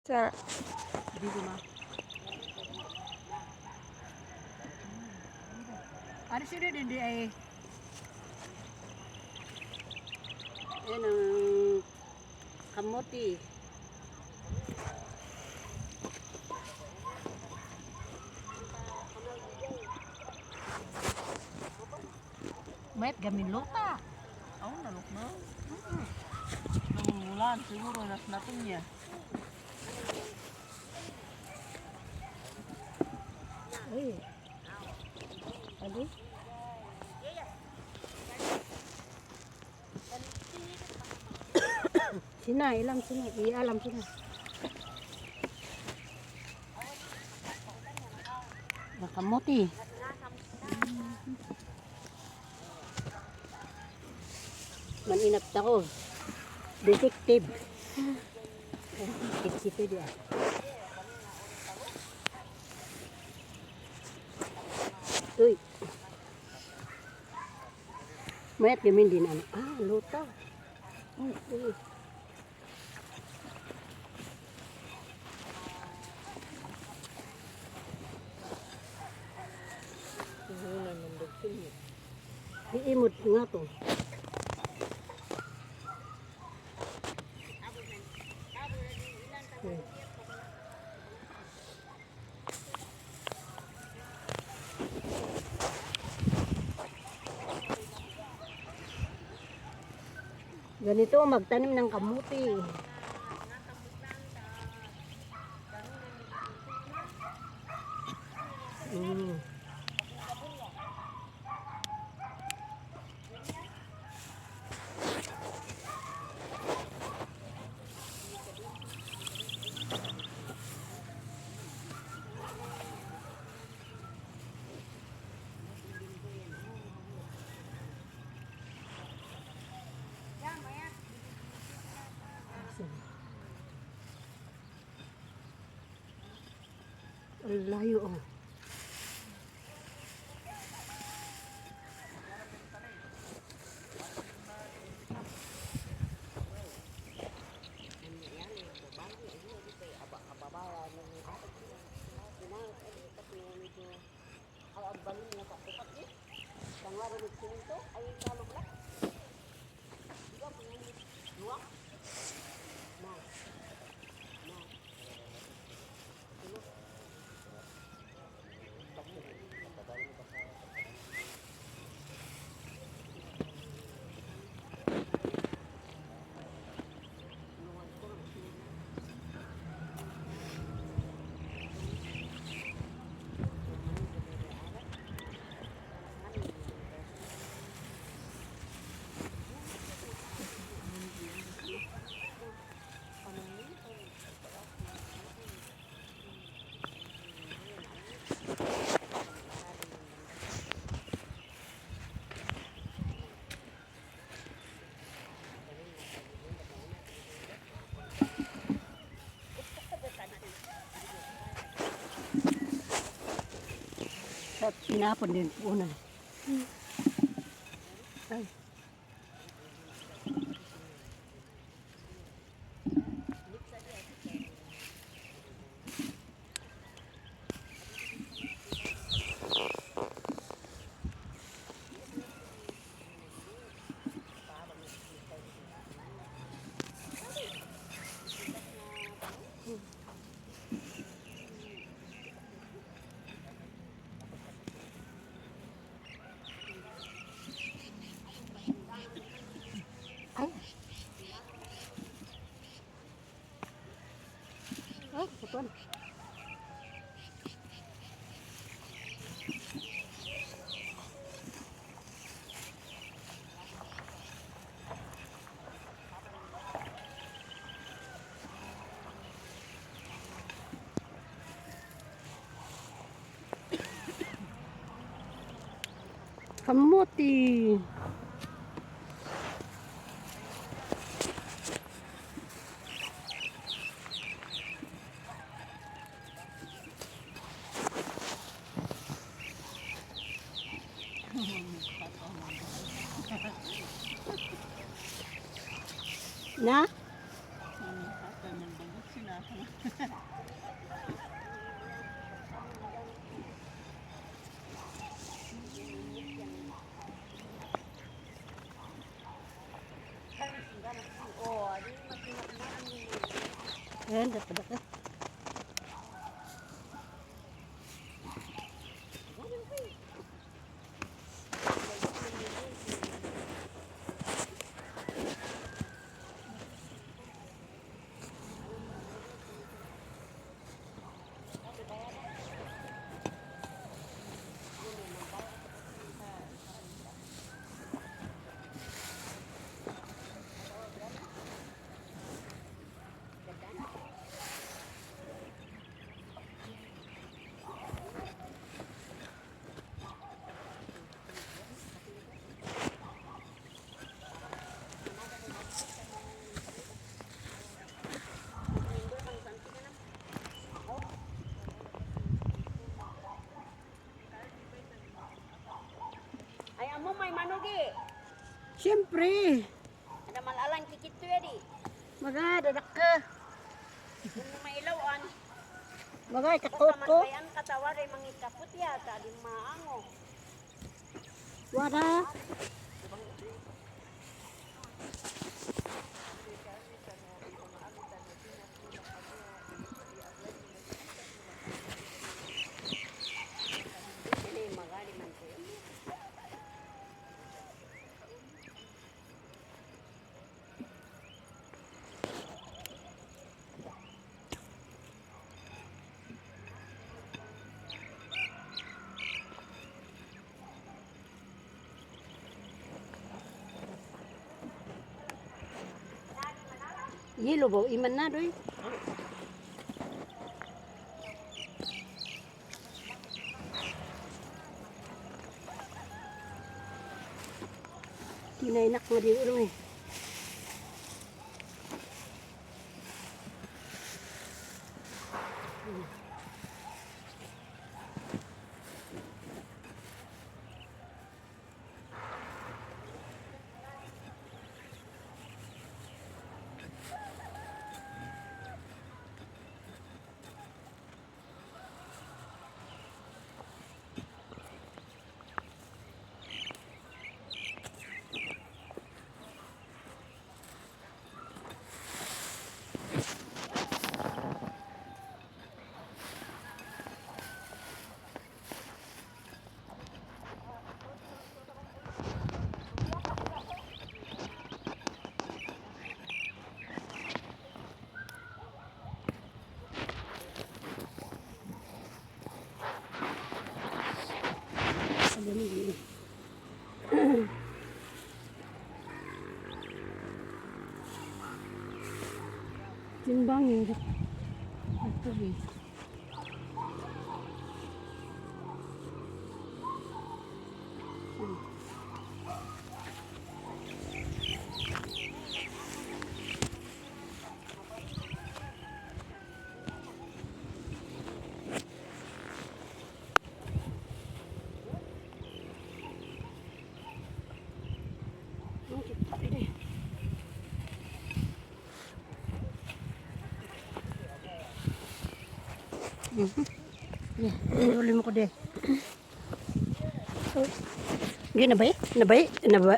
Sa Dito na. Ano sila din di ay yan ang kamuti. Mayat gamin lota. Oh, nalok na. Nangungulan siguro nas natin niya. Ay. Ano? Sina, ilang sina. Ialam sina. Nakamuti. Maninap ako. Detective. Detective dia. Uy. Mayat gamin din ano. Ah, luta. Uy. Iimot nga to. Ganito magtanim ng kamuti. Ang layo oh. At pinapon din una. Ay. Ay, putuan. Kamuti. Na? Ayan, dapat ka. Ay, amo may manugi. Siyempre. Ada malalang kikit to ya di. Maga, dadak ka. Kung may ilawan. Maga, kakot ko. Kayan katawar ay mangikapot yata. Di maango. Wala. Ini magali man ko yun. Yelo ba? Iman na doy. Tinainak nga di ulo eh. Timbang ya. Ito eh. Ulit mo ko deh. Gini na ba eh? Na ba eh? Na ba?